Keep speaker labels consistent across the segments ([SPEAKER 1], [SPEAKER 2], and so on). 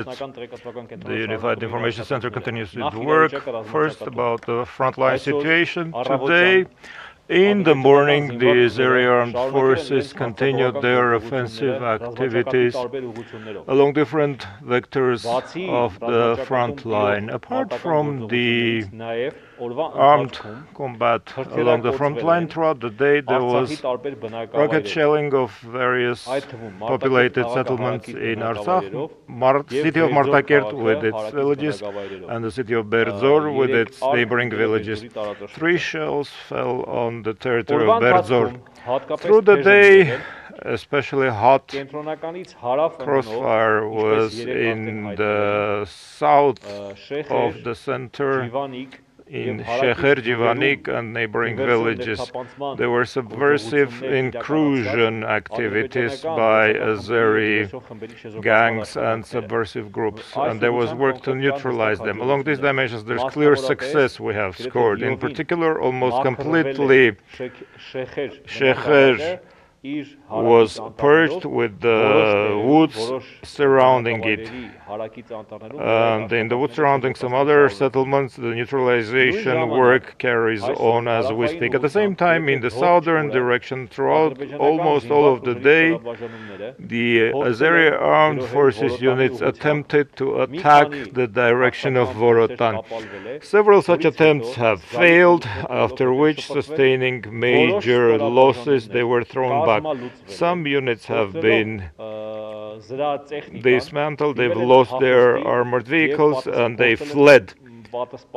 [SPEAKER 1] The Unified Information Center continues its work. First, about the frontline situation today. In the morning, the Azeri armed forces continued their offensive activities along different vectors of the front line. Apart from the armed combat along the front line throughout the day, there was rocket shelling of various populated settlements in Artsakh, city of Martakert with its villages, and the city of Berdzor with its neighboring villages. 3 shells fell on the territory of Berdzor. Through the day, especially hot crossfire was in the south of the center, in Shekher, Jivanik and neighboring villages. There were subversive incursion activities by Azeri gangs and subversive groups, and there was work to neutralize them. Along these dimensions, there's clear success we have scored. In particular, almost completely Shekher was purged with the woods surrounding it. And in the woods surrounding some other settlements, the neutralization work carries on as we speak. At the same time, in the southern direction, throughout almost all of the day, the Azeri armed forces units attempted to attack the direction of Vorotan. Several such attempts have failed, after which, sustaining major losses, they were thrown back. Some units have been dismantled, they've lost their armored vehicles, and they fled,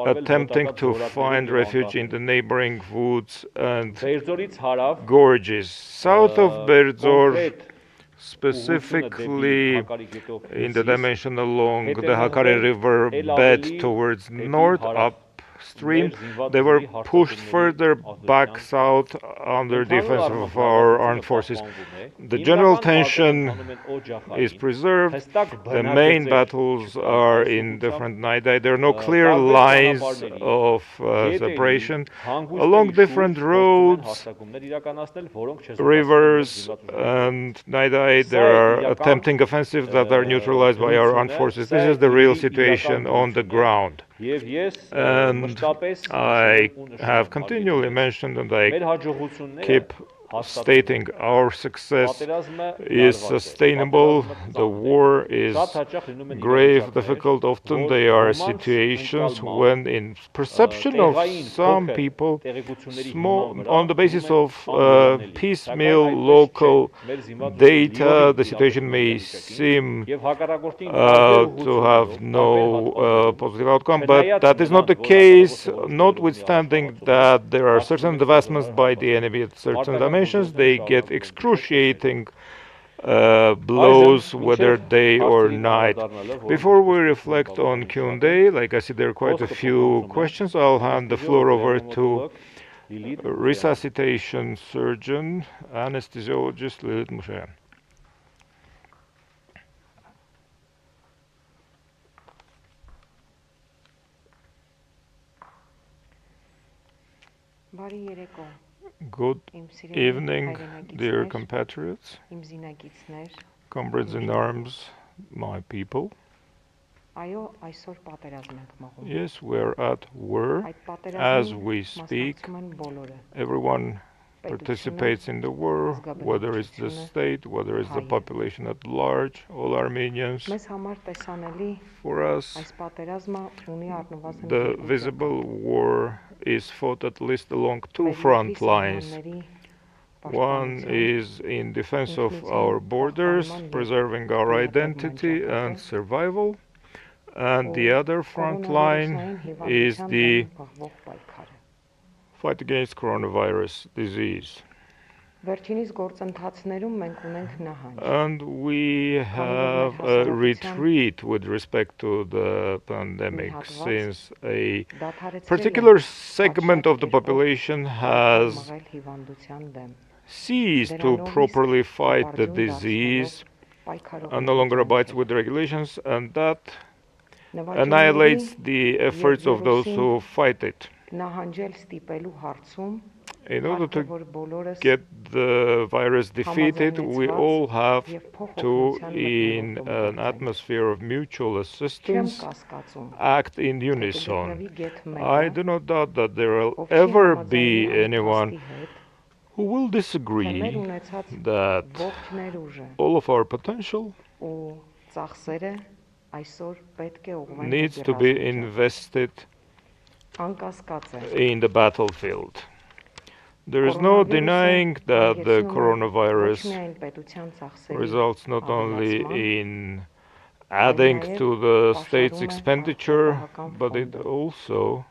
[SPEAKER 1] attempting to find refuge in the neighboring woods and gorges. South of Berdzor, specifically in the dimension along the Hakkari River bed towards north, upstream, they were pushed further back south under defense of our armed forces. The general tension is preserved. The main battles are in different nidai. There are no clear lines of separation. Along different roads, rivers and nidai, there are attempting offensives that are neutralized by our armed forces. This is the real situation on the ground. And I have continually mentioned, and I keep stating, our success is sustainable. The war is grave, difficult. Often there are situations when, in perception of some people, on the basis of piecemeal local data, the situation may seem to have no positive outcome, but that is not the case, notwithstanding that there are certain advancements by the enemy at certain dimensions. They get excruciating blows, whether day or night. Before we reflect on Q&A, like I see there are quite a few questions, I'll hand the floor over to resuscitation surgeon, anesthesiologist Lilit Musaelyan. Good evening, dear compatriots, comrades in arms, my people. Yes, we're at war as we speak. Everyone participates in the war, whether it's the state, whether it's the population at large, all Armenians. For us, the visible war is fought at least along 2 front lines. One is in defense of our borders, preserving our identity and survival, and the other front line is the fight against coronavirus disease. And we have a retreat with respect to the pandemic, since a particular segment of the population has ceased to properly fight the disease and no longer abides with the regulations, and that annihilates the efforts of those who fight it. In order to get the virus defeated, we all have to, in an atmosphere of mutual assistance, act in unison. I do not doubt that there will ever be anyone who will disagree that all of our potential needs to be invested in the battlefield. There is no denying that the coronavirus results not only in adding to the state's expenditure, but it also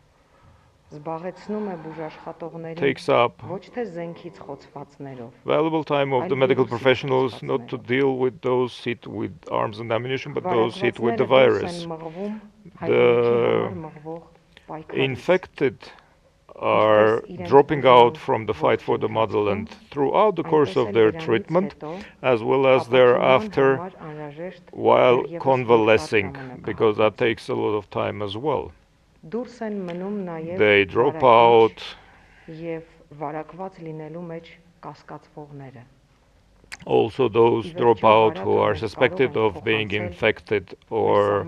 [SPEAKER 1] takes up valuable time of the medical professionals not to deal with those hit with arms and ammunition, but those hit with the virus. The infected are dropping out from the fight for the motherland throughout the course of their treatment, as well as thereafter while convalescing, because that takes a lot of time as well. They drop out also those drop out who are suspected of being infected or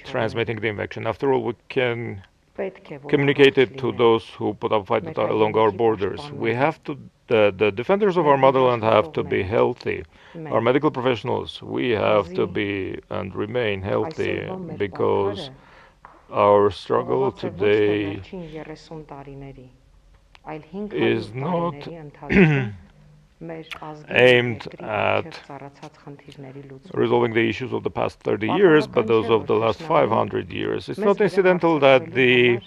[SPEAKER 1] transmitting the infection. After all, we can communicate it to those who put up fight along our borders. We have to, the defenders of our motherland have to be healthy. Our medical professionals, we have to be and remain healthy, because our struggle today is not aimed at resolving the issues of the past 30 years, but those of the last 500 years. It's not incidental that the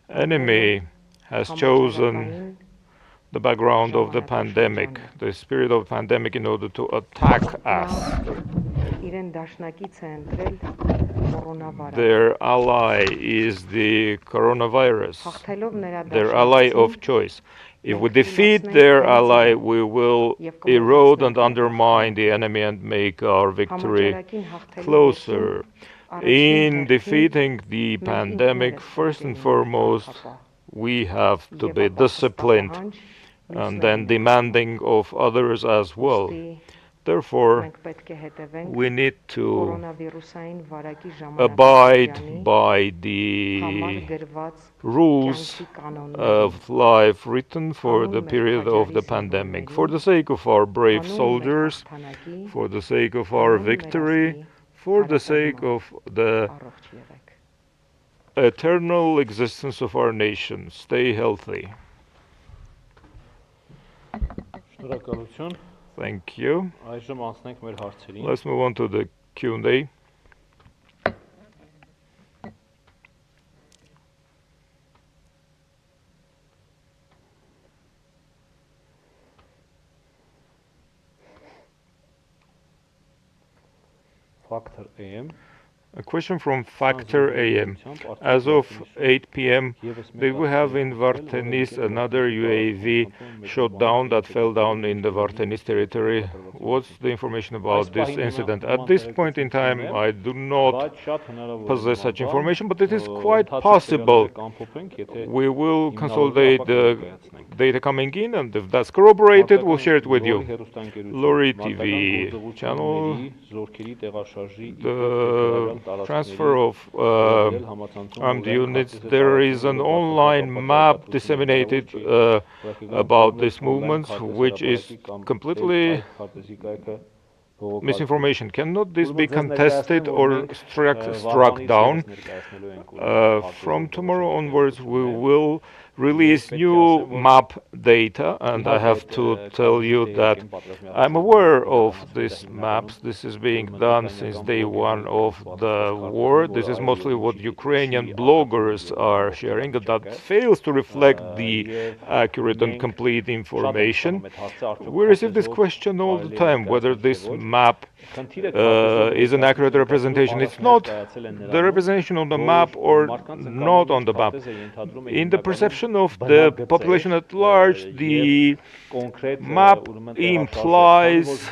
[SPEAKER 1] enemy has chosen the background of the pandemic, the spirit of the pandemic, in order to attack us. Their ally is the coronavirus, their ally of choice. If we defeat their ally, we will erode and undermine the enemy and make our victory closer. In defeating the pandemic, first and foremost, we have to be disciplined and then demanding of others as well. Therefore, we need to abide by the rules of life written for the period of the pandemic, for the sake of our brave soldiers, for the sake of our victory, for the sake of the eternal existence of our nation. Stay healthy. Thank you. Let's move on to the Q&A.
[SPEAKER 2] Factor AM.
[SPEAKER 1] A question from Factor AM. As of 8 p.m., did we have in Vardenis another UAV shot down that fell down in the Vardenis territory? What's the information about this incident? At this point in time, I do not possess such information, but it is quite possible. We will consolidate the data coming in, and if that's corroborated, we'll share it with you. Lori TV channel, the transfer of armed units. There is an online map disseminated about this movement, which is completely misinformation. Cannot this be contested or struck down? From tomorrow onwards, we will release new map data, and I have to tell you that I'm aware of these maps. This is being done since day one of the war. This is mostly what Ukrainian bloggers are sharing, and that fails to reflect the accurate and complete information. We receive this question all the time, whether this map is an accurate representation. It's not the representation on the map or not on the map. In the perception of the population at large, the map implies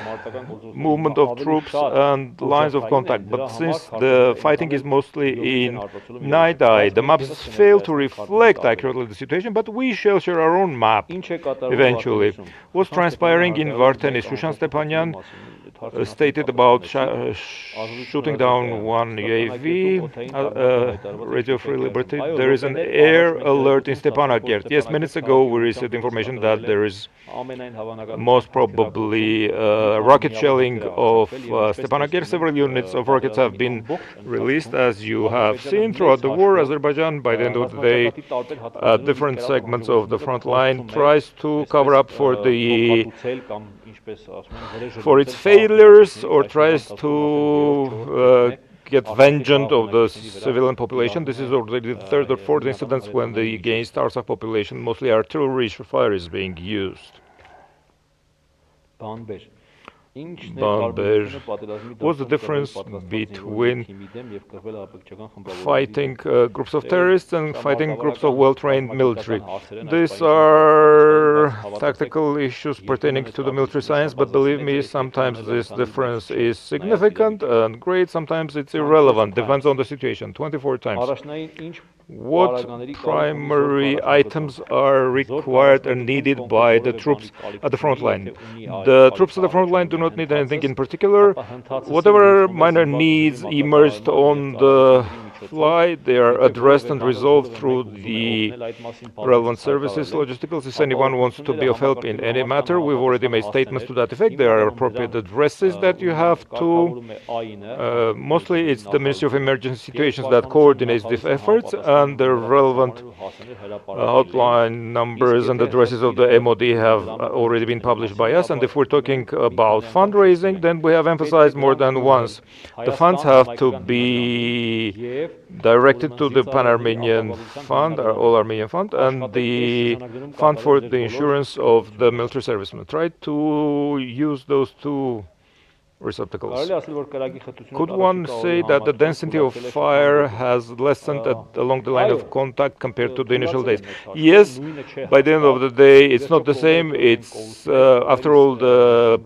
[SPEAKER 1] movement of troops and lines of contact, but since the fighting is mostly in night eye, the maps fail to reflect accurately the situation, but we shall share our own map eventually. What's transpiring in Varteni? Shushan Stepanyan stated about shooting down one UAV, Radio Free Liberty. There is an air alert in Stepanakert. Yes, minutes ago we received information that there is most probably rocket shelling of Stepanakert. Several units of rockets have been released, as you have seen throughout the war. Azerbaijan, by the end of the day, different segments of the front line tries to cover up for its failures or tries to get vengeance of the civilian population. This is already the third or fourth incidents when the against Artsakh population, mostly artillery fire, is being used. What's the difference between fighting groups of terrorists and fighting groups of well-trained military? These are tactical issues pertaining to the military science, but believe me, sometimes this difference is significant and great, sometimes it's irrelevant, depends on the situation. 24 times. What primary items are required and needed by the troops at the front line? The troops at the front line do not need anything in particular. Whatever minor needs emerged on the fly, they are addressed and resolved through the relevant services, logisticals. If anyone wants to be of help in any matter, we've already made statements to that effect. There are appropriate addresses that you have to. Mostly it's the Ministry of Emergency Situations that coordinates these efforts, and the relevant hotline numbers and addresses of the MOD have already been published by us. And if we're talking about fundraising, then we have emphasized more than once. The funds have to be directed to the Pan-Armenian Fund, or All-Armenian Fund, and the fund for the insurance of the military servicemen. Try to use those two receptacles. Could one say that the density of fire has lessened along the line of contact compared to the initial days? Yes, by the end of the day, it's not the same. It's after all, the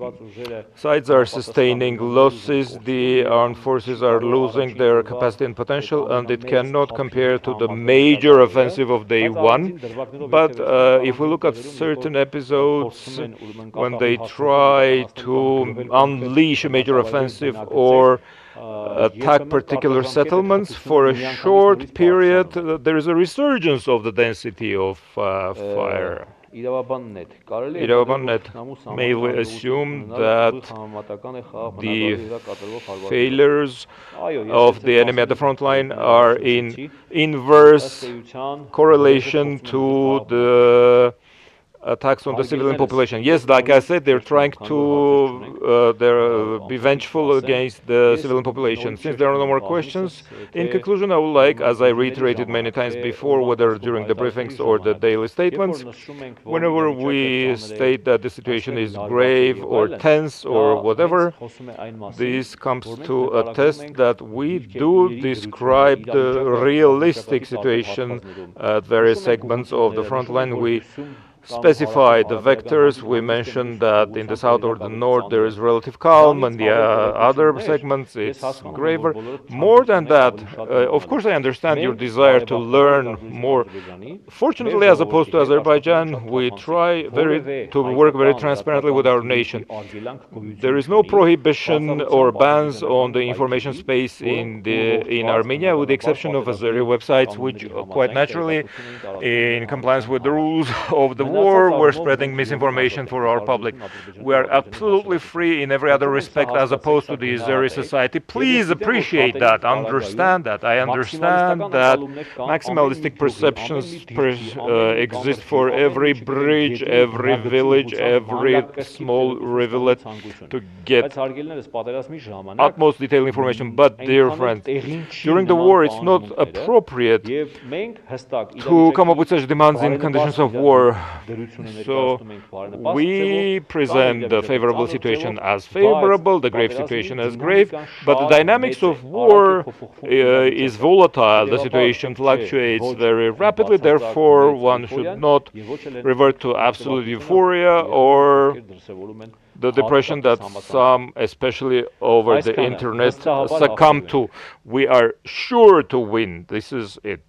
[SPEAKER 1] sides are sustaining losses, the armed forces are losing their capacity and potential, and it cannot compare to the major offensive of day one. But if we look at certain episodes when they try to unleash a major offensive or attack particular settlements for a short period, there is a resurgence of the density of fire. Իրավաբանն may we assume that the failures of the enemy at the front line are in inverse correlation to the attacks on the civilian population. Yes, like I said, they're trying to be vengeful against the civilian population. Since there are no more questions, in conclusion, I would like, as I reiterated many times before, whether during the briefings or the daily statements, whenever we state that the situation is grave or tense or whatever, this comes to attest that we do describe the realistic situation at various segments of the front line. We specify the vectors. We mentioned that in the south or the north there is relative calm, and the other segments it's graver. More than that, of course I understand your desire to learn more. Fortunately, as opposed to Azerbaijan, we try to work very transparently with our nation. There is no prohibition or bans on the information space in Armenia, with the exception of Azeri websites, which quite naturally, in compliance with the rules of the war, we're spreading misinformation for our public. We are absolutely free in every other respect as opposed to the Azeri society. Please appreciate that, understand that. I understand that maximalistic perceptions exist for every bridge, every village, every small rivulet to get utmost detailed information. But, dear friends, during the war it's not appropriate to come up with such demands in conditions of war. So we present the favorable situation as favorable, the grave situation as grave, but the dynamics of war is volatile. The situation fluctuates very rapidly, therefore one should not revert to absolute euphoria or the depression that some, especially over the internet, succumb to. We are sure to win. This is it.